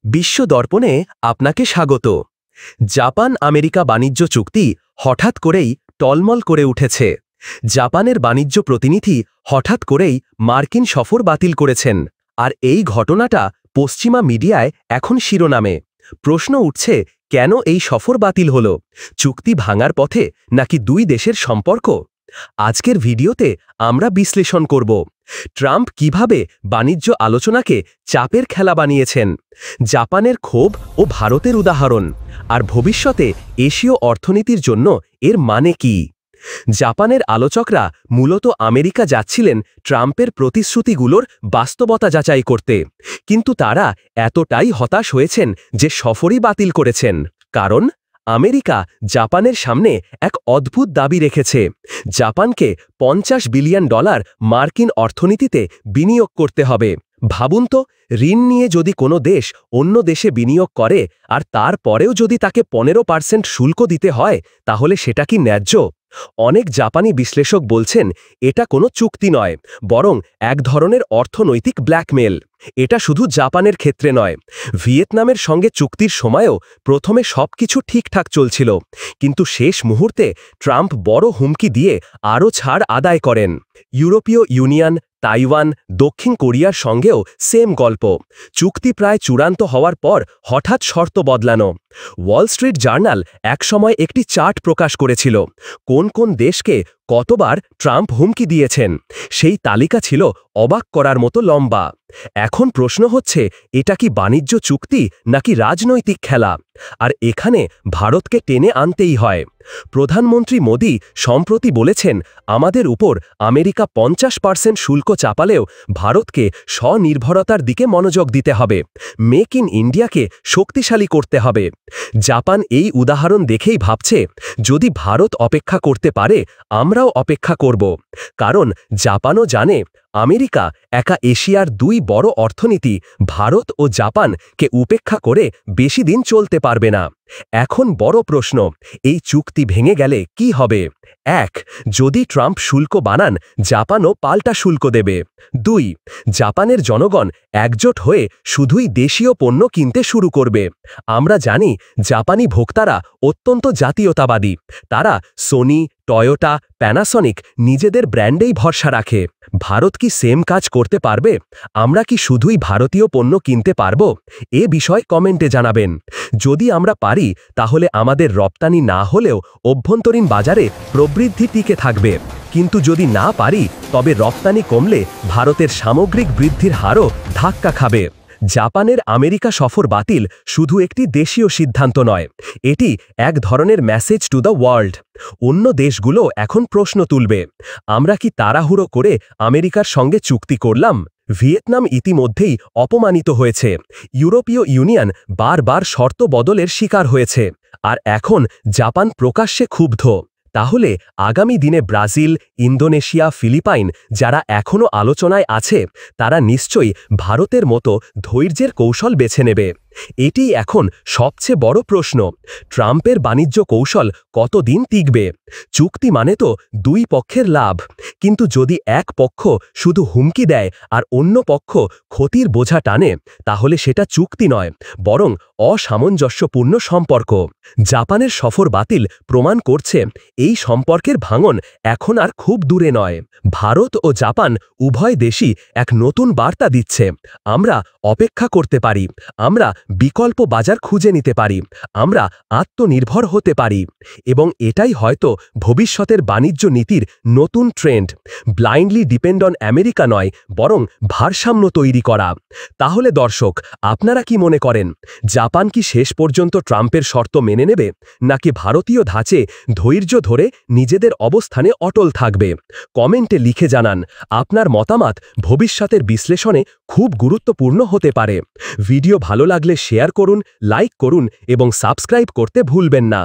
বিশ্ব দর্পণে আপনাকে স্বাগত। জাপান আমেরিকা বাণিজ্য চুক্তি হঠাৎ করেই টলমল করে উঠেছে। জাপানের বাণিজ্য প্রতিনিধি হঠাৎ করেই মার্কিন সফর বাতিল করেছেন, আর এই ঘটনাটা পশ্চিমা মিডিয়ায় এখন শিরোনামে। প্রশ্ন উঠছে, কেন এই সফর বাতিল হল? চুক্তি ভাঙার পথে নাকি দুই দেশের সম্পর্ক? আজকের ভিডিওতে আমরা বিশ্লেষণ করব ট্রাম্প কিভাবে বাণিজ্য আলোচনাকে চাপের খেলা বানিয়েছেন, জাপানের ক্ষোভ ও ভারতের উদাহরণ, আর ভবিষ্যতে এশীয় অর্থনীতির জন্য এর মানে কি। জাপানের আলোচকরা মূলত আমেরিকা যাচ্ছিলেন ট্রাম্পের প্রতিশ্রুতিগুলোর বাস্তবতা যাচাই করতে, কিন্তু তারা এতটাই হতাশ হয়েছেন যে সফরই বাতিল করেছেন। কারণ আমেরিকা জাপানের সামনে এক অদ্ভুত দাবি রেখেছে, জাপানকে $50 বিলিয়ন মার্কিন অর্থনীতিতে বিনিয়োগ করতে হবে। ভাবুন তো, ঋণ নিয়ে যদি কোনো দেশ অন্য দেশে বিনিয়োগ করে আর তারপরেও যদি তাকে 15% শুল্ক দিতে হয়, তাহলে সেটা কি ন্যায্য? অনেক জাপানি বিশ্লেষক বলছেন এটা কোনো চুক্তি নয়, বরং এক ধরনের অর্থনৈতিক ব্ল্যাকমেল। এটা শুধু জাপানের ক্ষেত্রে নয়, ভিয়েতনামের সঙ্গে চুক্তির সময়ও প্রথমে সবকিছু ঠিকঠাক চলছিল, কিন্তু শেষ মুহূর্তে ট্রাম্প বড় হুমকি দিয়ে আরও ছাড় আদায় করেন। ইউরোপীয় ইউনিয়ন, তাইওয়ান, দক্ষিণ কোরিয়ার সঙ্গেও সেম গল্প। চুক্তি প্রায় চূড়ান্ত হওয়ার পর হঠাৎ শর্ত বদলানো। ওয়াল স্ট্রিট জার্নাল একসময় একটি চার্ট প্রকাশ করেছিল, কোন কোন দেশকে কতবার ট্রাম্প হুমকি দিয়েছেন। সেই তালিকা ছিল অবাক করার মতো লম্বা। এখন প্রশ্ন হচ্ছে, এটা কি বাণিজ্য চুক্তি নাকি রাজনৈতিক খেলা? আর এখানে ভারতকে টেনে আনতেই হয়। প্রধানমন্ত্রী মোদি সম্প্রতি বলেছেন, আমাদের উপর আমেরিকা 50% শুল্ক চাপালেও ভারতকে স্বনির্ভরতার দিকে মনোযোগ দিতে হবে, মেক ইন ইন্ডিয়াকে শক্তিশালী করতে হবে। জাপান এই উদাহরণ দেখেই ভাবছে, যদি ভারত অপেক্ষা করতে পারে, আমরাও অপেক্ষা করব। কারণ জাপানও জানে আমেরিকা একা এশিয়ার দুই বড় অর্থনীতি ভারত ও জাপানকে উপেক্ষা করে বেশি দিন চলতে পারবে না। এখন বড় প্রশ্ন, এই চুক্তি ভেঙে গেলে কি হবে? 1. যদি ট্রাম্প শুল্ক বানান, জাপানও পাল্টা শুল্ক দেবে। 2. জাপানের জনগণ একজোট হয়ে শুধুই দেশীয় পণ্য কিনতে শুরু করবে। আমরা জানি জাপানি ভোক্তারা অত্যন্ত জাতীয়তাবাদী। তারা সোনি, টয়োটা, প্যানাসনিক নিজেদের ব্র্যান্ডেই ভরসা রাখে। ভারত কি সেম কাজ করতে পারবে? আমরা কি শুধুই ভারতীয় পণ্য কিনতে পারব? এ বিষয়ে কমেন্টে জানাবেন। যদি আমরা পারি, তাহলে আমাদের রপ্তানি না হলেও অভ্যন্তরীণ বাজারে প্রবৃদ্ধি টিকে থাকবে, কিন্তু যদি না পারি, তবে রপ্তানি কমলে ভারতের সামগ্রিক বৃদ্ধির হারও ধাক্কা খাবে। জাপানের আমেরিকা সফর বাতিল শুধু একটি দেশীয় সিদ্ধান্ত নয়, এটি এক ধরনের মেসেজ টু দ্য ওয়ার্ল্ড। অন্য দেশগুলো এখন প্রশ্ন তুলবে, আমরা কি তাড়াহুড়ো করে আমেরিকার সঙ্গে চুক্তি করলাম? ভিয়েতনাম ইতিমধ্যেই অপমানিত হয়েছে, ইউরোপীয় ইউনিয়ন বারবার শর্ত বদলের শিকার হয়েছে, আর এখন জাপান প্রকাশ্যে ক্ষুব্ধ। তাহলে আগামী দিনে ব্রাজিল, ইন্দোনেশিয়া, ফিলিপাইন যারা এখনও আলোচনায় আছে, তারা নিশ্চয়ই ভারতের মতো ধৈর্যের কৌশল বেছে নেবে। এটি এখন সবচেয়ে বড় প্রশ্ন, ট্রাম্পের বাণিজ্য কৌশল কতদিন টিকবে? চুক্তি মানে তো দুই পক্ষের লাভ, কিন্তু যদি এক পক্ষ শুধু হুমকি দেয় আর অন্য পক্ষ ক্ষতির বোঝা টানে, তাহলে সেটা চুক্তি নয়, বরং অসামঞ্জস্যপূর্ণ সম্পর্ক। জাপানের সফর বাতিল প্রমাণ করছে এই সম্পর্কের ভাঙন এখন আর খুব দূরে নয়। ভারত ও জাপান উভয় দেশই এক নতুন বার্তা দিচ্ছে, আমরা অপেক্ষা করতে পারি, আমরা বিকল্প বাজার খুঁজে নিতে পারি, আমরা আত্মনির্ভর হতে পারি। এবং এটাই হয়তো ভবিষ্যতের বাণিজ্য নীতির নতুন trend, blindly depend on America নয়, বরং ভারসাম্য তৈরি করা। তাহলে দর্শক, আপনারা কি মনে করেন, জাপান কি শেষ পর্যন্ত ট্রাম্পের শর্ত মেনে নেবে, নাকি ভারতীয় ধাঁচে ধৈর্য ধরে নিজেদের অবস্থানে অটল থাকবে? কমেন্টে লিখে জানান। আপনার মতামত ভবিষ্যতের বিশ্লেষণে খুব গুরুত্বপূর্ণ হতে পারে। ভিডিও ভালো লাগলে শেয়ার করুন, লাইক করুন এবং সাবস্ক্রাইব করতে ভুলবেন না।